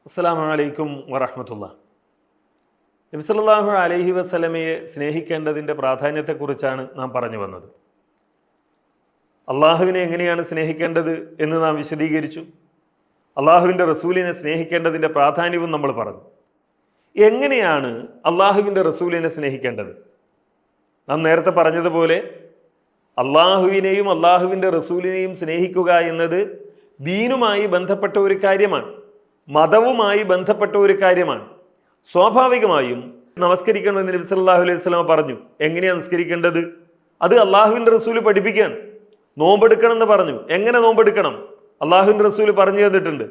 അസ്സലാമു അലൈക്കും വറഹ്മത്തുള്ളാഹി. നബി സല്ലല്ലാഹു അലൈഹി വസല്ലമയെ സ്നേഹിക്കേണ്ടതിൻ്റെ പ്രാധാന്യത്തെക്കുറിച്ചാണ് നാം പറഞ്ഞു വന്നത്. അള്ളാഹുവിനെ എങ്ങനെയാണ് സ്നേഹിക്കേണ്ടത് എന്ന് നാം വിശദീകരിച്ചു. അള്ളാഹുവിൻ്റെ റസൂലിനെ സ്നേഹിക്കേണ്ടതിൻ്റെ പ്രാധാന്യവും നമ്മൾ പറഞ്ഞു. എങ്ങനെയാണ് അള്ളാഹുവിൻ്റെ റസൂലിനെ സ്നേഹിക്കേണ്ടത്? നാം നേരത്തെ പറഞ്ഞതുപോലെ അള്ളാഹുവിനെയും അള്ളാഹുവിൻ്റെ റസൂലിനെയും സ്നേഹിക്കുക എന്നത് ദീനുമായി ബന്ധപ്പെട്ട ഒരു കാര്യമാണ്, മതവുമായി ബന്ധപ്പെട്ട ഒരു കാര്യമാണ്. സ്വാഭാവികമായും നമസ്കരിക്കണമെന്ന് നബി സല്ലല്ലാഹു അലൈഹി വസല്ലം പറഞ്ഞു. എങ്ങനെയാണ് നമസ്കരിക്കേണ്ടത്? അത് അള്ളാഹുവിൻ്റെ റസൂല് പഠിപ്പിക്കുകയാണ്. നോമ്പെടുക്കണം എന്ന് പറഞ്ഞു. എങ്ങനെ നോമ്പെടുക്കണം? അള്ളാഹുവിൻ്റെ റസൂല് പറഞ്ഞു തന്നിട്ടുണ്ട്.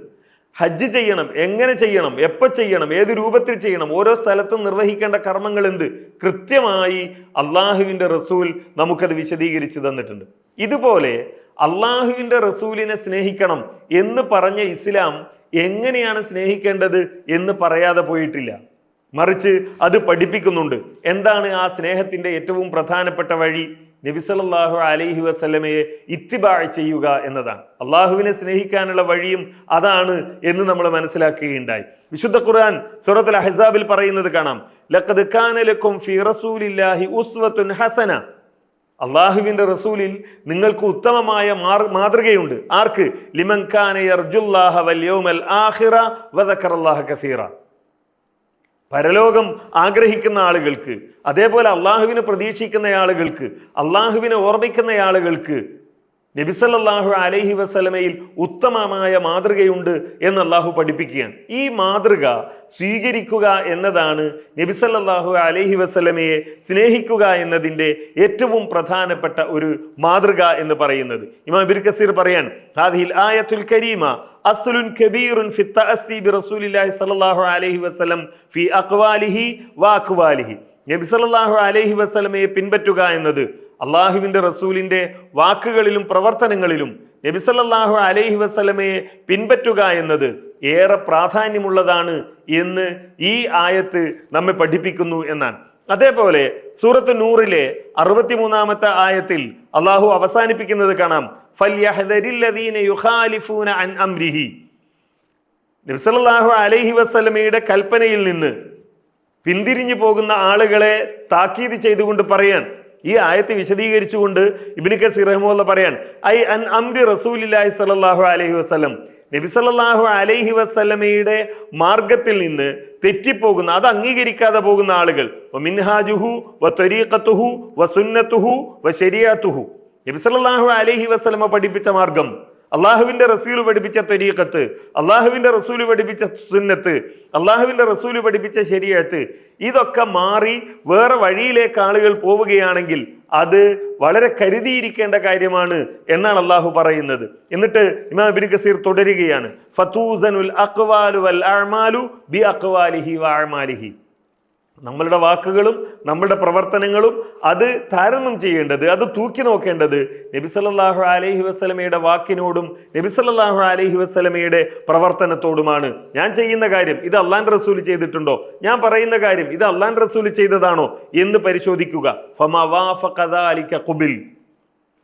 ഹജ്ജ് ചെയ്യണം, എങ്ങനെ ചെയ്യണം, എപ്പോൾ ചെയ്യണം, ഏത് രൂപത്തിൽ ചെയ്യണം, ഓരോ സ്ഥലത്തും നിർവഹിക്കേണ്ട കർമ്മങ്ങൾ എന്ത്, കൃത്യമായി അള്ളാഹുവിൻ്റെ റസൂൽ നമുക്കത് വിശദീകരിച്ച് തന്നിട്ടുണ്ട്. ഇതുപോലെ അള്ളാഹുവിൻ്റെ റസൂലിനെ സ്നേഹിക്കണം എന്ന് പറഞ്ഞ ഇസ്ലാം എങ്ങനെയാണ് സ്നേഹിക്കേണ്ടത് എന്ന് പറയാതെ പോയിട്ടില്ല. മറിച്ച് അത് പഠിപ്പിക്കുന്നുണ്ട്. എന്താണ് ആ സ്നേഹത്തിൻ്റെ ഏറ്റവും പ്രധാനപ്പെട്ട വഴി? നബി സല്ലല്ലാഹു അലൈഹി വസല്ലമയെ ഇത്തിബാ ചെയ്യുക എന്നതാണ്. അള്ളാഹുവിനെ സ്നേഹിക്കാനുള്ള വഴിയും അതാണ് എന്ന് നമ്മൾ മനസ്സിലാക്കുകയുണ്ടായി. വിശുദ്ധ ഖുർആൻ സൂറത്തുൽ അഹ്സാബിൽ പറയുന്നത് കാണാം, ലഖദ് കാന ലക്കും ഫീ റസൂലില്ലാഹി ഉസ്വത്തുൻ ഹസന. അള്ളാഹുവിൻ്റെ റസൂലിൽ നിങ്ങൾക്ക് ഉത്തമമായ മാതൃകയുണ്ട്. ആർക്ക്? ലിമൻ കാന യർജുല്ലാഹ വൽ യൗമൽ ആഖിറ വദക്കറല്ലാഹ കസീറ. പരലോകം ആഗ്രഹിക്കുന്ന ആളുകൾക്ക്, അതേപോലെ അള്ളാഹുവിനെ പ്രതീക്ഷിക്കുന്ന ആളുകൾക്ക്, അള്ളാഹുവിനെ ഓർമ്മിക്കുന്ന ആളുകൾക്ക് നബി സല്ലല്ലാഹു അലൈഹി വസല്ലമയിൽ ഉത്തമമായ മാതൃകയുണ്ട് എന്ന് അള്ളാഹു പഠിപ്പിക്കുകയാണ്. ഈ മാതൃക സ്വീകരിക്കുക എന്നതാണ് നബി സല്ലല്ലാഹു അലൈഹി വസല്ലമയെ സ്നേഹിക്കുക എന്നതിൻ്റെ ഏറ്റവും പ്രധാനപ്പെട്ട ഒരു മാതൃക എന്ന് പറയുന്നത്. ഇമാം ഇബ്നു കസീർ പറയാൻ, ഹാദിഹിൽ ആയത്തുൽ കരീമ അസ്ലുൻ കബീറുൻ ഫി തഅസ്സി ബി റസൂലില്ലാഹി സല്ലല്ലാഹു അലൈഹി വസല്ലം ഫി അഖ്വാലിഹി വ അഖ്വാലിഹി. നബി സല്ലല്ലാഹു അലൈഹി വസല്ലമയെ പിൻപറ്റുക എന്നത്, അള്ളാഹുവിൻ്റെ റസൂലിൻ്റെ വാക്കുകളിലും പ്രവർത്തനങ്ങളിലും നബി സല്ലല്ലാഹു അലൈഹി വസല്ലമയെ പിൻപറ്റുക എന്നത് ഏറെ പ്രാധാന്യമുള്ളതാണ് എന്ന് ഈ ആയത്ത് നമ്മെ പഠിപ്പിക്കുന്നു എന്നാണ്. അതേപോലെ സൂറത്ത് നൂറിലെ 63-ാമത്തെ ആയത്തിൽ അള്ളാഹു അവസാനിപ്പിക്കുന്നത് കാണാം, ഫൽയഹ്ദരില്ലദീന യുഖാലിഫൂന അൻ അംരിഹി. നബി സല്ലല്ലാഹു അലൈഹി വസല്ലമയുടെ കൽപ്പനയിൽ നിന്ന് പിന്തിരിഞ്ഞു പോകുന്ന ആളുകളെ താക്കീത് ചെയ്തുകൊണ്ട് പറയാൻ, ഈ ആയത്ത് വിശദീകരിച്ചുകൊണ്ട് ഇബ്നു കസീർ റഹിമഹുല്ലാഹ് പറയാൻ, ഐ അൻ അംരി റസൂലില്ലാഹി സ്വല്ലല്ലാഹു അലൈഹി വസല്ലം. നബി സല്ലല്ലാഹു അലൈഹി വസല്ലമയുടെ മാർഗത്തിൽ നിന്ന് തെറ്റിപ്പോകുന്ന, അത് അംഗീകരിക്കാതെ പോകുന്ന ആളുകൾ, മിൻഹാജുഹു വ തരീഖത്തുഹു വ സുന്നത്തുഹു വ ശരീഅത്തുഹു. നബി സല്ലല്ലാഹു അലൈഹി വസല്ലമ പഠിപ്പിച്ച മാർഗം, അള്ളാഹുവിൻ്റെ റസൂല് പഠിപ്പിച്ച ത്വരീഖത്ത്, അള്ളാഹുവിൻ്റെ റസൂല് പഠിപ്പിച്ച സുന്നത്ത്, അള്ളാഹുവിൻ്റെ റസൂല് പഠിപ്പിച്ച ശരീഅത്ത്, ഇതൊക്കെ മാറി വേറെ വഴിയിലേക്ക് ആളുകൾ പോവുകയാണെങ്കിൽ അത് വളരെ കരുതിയിരിക്കേണ്ട കാര്യമാണ് എന്നാണ് അള്ളാഹു പറയുന്നത്. എന്നിട്ട് ഇമാം ഇബ്നു കസീർ തുടരുകയാണ്, ഫതൂസനുൽ അഖ്വാലു വൽ അഅ്മാലു ബി അഖ്വാലിഹി വ അഅ്മാലിഹി. നമ്മളുടെ വാക്കുകളും നമ്മളുടെ പ്രവർത്തനങ്ങളും അത് താരതമ്യം ചെയ്യേണ്ടത്, അത് തൂക്കി നോക്കേണ്ടത് നബി സല്ലല്ലാഹു അലൈഹി വസല്ലമയുടെ വാക്കിനോടും നബി സല്ലല്ലാഹു അലൈഹി വസല്ലമയുടെ പ്രവർത്തനത്തോടുമാണ്. ഞാൻ ചെയ്യുന്ന കാര്യം ഇത് അള്ളാഹുവിൻ്റെ റസൂൽ ചെയ്തിട്ടുണ്ടോ, ഞാൻ പറയുന്ന കാര്യം ഇത് അള്ളാഹുവിൻ്റെ റസൂൽ ചെയ്തതാണോ എന്ന് പരിശോധിക്കുക. ഫമാ വാഫഖ ദാലിക ഖുബിൽ.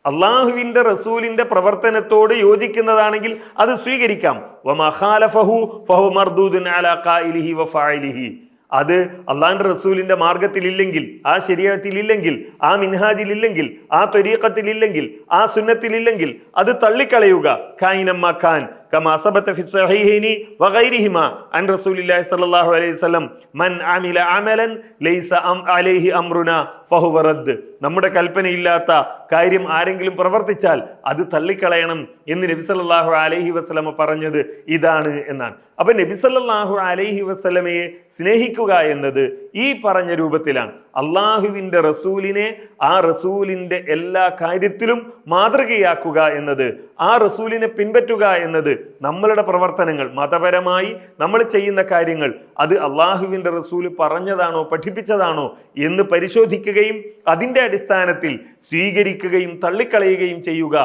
അള്ളാഹുവിൻ്റെ റസൂലിൻ്റെ പ്രവർത്തനത്തോട് യോജിക്കുന്നതാണെങ്കിൽ അത് സ്വീകരിക്കാം. വമാ ഖാലഫഹു ഫഹു മർദൂദുൻ അലാ ഖായിലിഹി വ ഫാഇലിഹി. അത് അള്ളാഹുവിൻ്റെ റസൂലിൻ്റെ മാർഗത്തിലില്ലെങ്കിൽ, ആ ശരീഅത്തിലില്ലെങ്കിൽ, ആ മിൻഹാജിലില്ലെങ്കിൽ, ആ ത്വരീഖത്തിലില്ലെങ്കിൽ, ആ സുന്നത്തിലില്ലെങ്കിൽ അത് തള്ളിക്കളയുക. കായിനമ്മ ഖാൻ കമാ സബത ഫി സ്വഹീഹൈനി വഗൈരിഹിമാ അൻ റസൂലില്ലാഹി സ്വല്ലല്ലാഹു അലൈഹി വസല്ലം മൻ അമില അമലൻ ലൈസ അലൈഹി അംറുനാ ഫഹുവ റദ്ദ്. നമ്മുടെ കൽപ്പനയില്ലാത്ത കാര്യം ആരെങ്കിലും പ്രവർത്തിച്ചാൽ അത് തള്ളിക്കളയണം എന്ന് നബി സല്ലല്ലാഹു അലൈഹി വസല്ലമ പറഞ്ഞത് ഇതാണ് എന്നാണ്. അപ്പൊ നബി സല്ലല്ലാഹു അലൈഹി വസല്ലമയെ സ്നേഹിക്കുക എന്നത് ഈ പറഞ്ഞ രൂപത്തിലാണ്. അള്ളാഹുവിൻ്റെ റസൂലിനെ ആ റസൂലിൻ്റെ എല്ലാ കാര്യത്തിലും മാതൃകയാക്കുക എന്നത്, ആ റസൂലിനെ പിൻപറ്റുക എന്നത്, നമ്മളുടെ പ്രവർത്തനങ്ങൾ, മതപരമായി നമ്മൾ ചെയ്യുന്ന കാര്യങ്ങൾ അത് അള്ളാഹുവിൻ്റെ റസൂല് പറഞ്ഞതാണോ പഠിപ്പിച്ചതാണോ എന്ന് പരിശോധിക്കുകയും അതിൻ്റെ അടിസ്ഥാനത്തിൽ സ്വീകരിക്കുകയും തള്ളിക്കളയുകയും ചെയ്യുക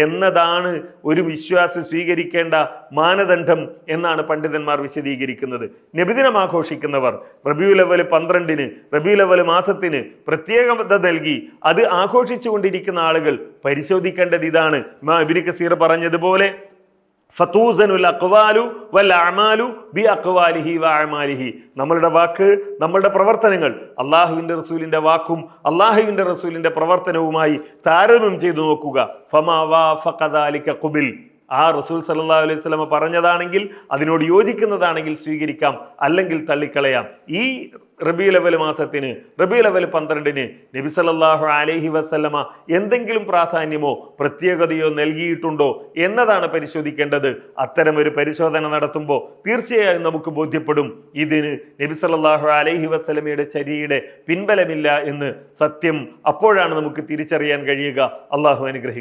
എന്നതാണ് ഒരു വിശ്വാസി സ്വീകരിക്കേണ്ട മാനദണ്ഡം എന്നാണ് പണ്ഡിതന്മാർ വിശദീകരിക്കുന്നത്. നബിദിനം ആഘോഷിക്കുന്നവർ റബീഉൽ അവ്വൽ 12-ന്, റബീഉൽ അവ്വൽ മാസത്തിന് പ്രത്യേകത നൽകി അത് ആഘോഷിച്ചു കൊണ്ടിരിക്കുന്ന ആളുകൾ പരിശോധിക്കേണ്ടത് ഇതാണ്. ഇബ്നു കസീർ പറഞ്ഞതുപോലെ ഫതൂസനുൽ അഖ്വാലു വൽ അഅമാലു ബി അഖ്വാലിഹി വ അഅമാലിഹി. നമ്മളുടെ വാക്ക്, നമ്മളുടെ പ്രവർത്തനങ്ങൾ അള്ളാഹുവിൻ്റെ റസൂലിൻ്റെ വാക്കും അള്ളാഹുവിൻ്റെ റസൂലിൻ്റെ പ്രവർത്തനവുമായി താരതമ്യം ചെയ്തു നോക്കുക. ഫമാ വാഫഖ ദാലിക ഖുബിൽ. ആ റസൂൽ സല്ലല്ലാഹു അലൈഹി വസല്ലമ പറഞ്ഞതാണെങ്കിൽ, അതിനോട് യോജിക്കുന്നതാണെങ്കിൽ സ്വീകരിക്കാം, അല്ലെങ്കിൽ തള്ളിക്കളയാം. ഈ റബീഉൽ അവ്വൽ മാസത്തിന്, റബീഉൽ അവ്വൽ 12-ന് നബി സല്ലല്ലാഹു അലൈഹി വസല്ലമ എന്തെങ്കിലും പ്രാധാന്യമോ പ്രത്യേകതയോ നൽകിയിട്ടുണ്ടോ എന്നതാണ് പരിശോധിക്കേണ്ടത്. അത്തരമൊരു പരിശോധന നടത്തുമ്പോൾ തീർച്ചയായും നമുക്ക് ബോധ്യപ്പെടും ഇതിന് നബി സല്ലല്ലാഹു അലൈഹി വസല്ലമയുടെ ചര്യയുടെ പിൻബലമില്ല എന്ന്. സത്യം അപ്പോഴാണ് നമുക്ക് തിരിച്ചറിയാൻ കഴിയുക. അള്ളാഹു അനുഗ്രഹിക്കും.